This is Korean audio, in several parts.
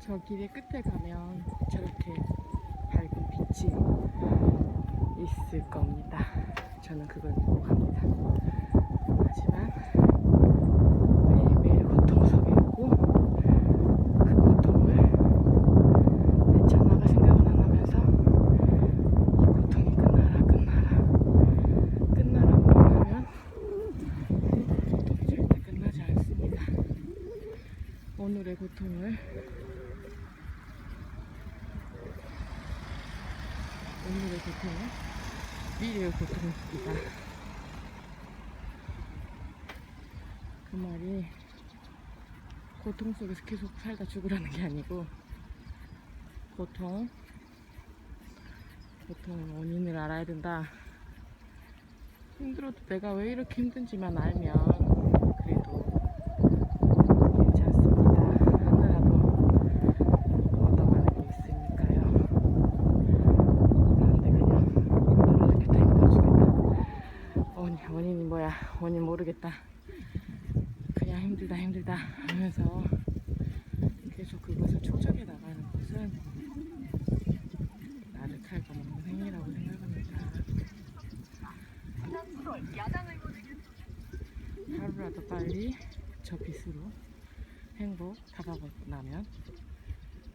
저 길의 끝에 가면 저렇게 밝은 빛이 있을 겁니다. 저는 그걸 믿고 갑니다. 하지만 매일매일 고통 속에 있고 그 고통을 헤쳐나갈 생각은 안 하면서 이 고통이 끝나라고만 하면 고통이 절대 끝나지 않습니다. 오늘의 고통을 미래의 고통입니다. 그 말이 고통 속에서 계속 살다 죽으라는 게 아니고 고통의 원인을 알아야 된다. 힘들어도 내가 왜 이렇게 힘든지만 알면 그래도 괜찮습니다. 하나라도 얻어가는 게 있으니까요. 그런데 그냥 힘들어죽겠다. 원인이 뭐야? 원인 모르겠다. 그냥 힘들다 하면서 계속 그것을 축적해 나가는 것은 나를 칼거먹는 행위라고 생각합니다. 하루라도 빨리 저 빛으로 행복 다가가고 나면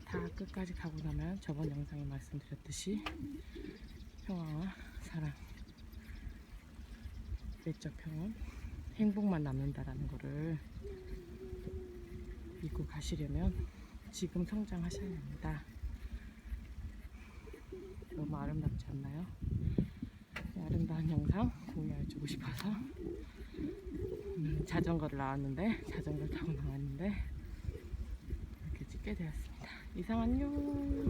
다 끝까지 가고 나면 저번 영상에 말씀드렸듯이 평화와 사랑, 내적 평온, 행복만 남는다라는 거를 믿고 가시려면 지금 성장하셔야 합니다. 너무 아름답지 않나요? 이 아름다운 영상 공유해주고 싶어서 자전거를 타고 나왔는데 이렇게 찍게 되었습니다. 이상 안녕.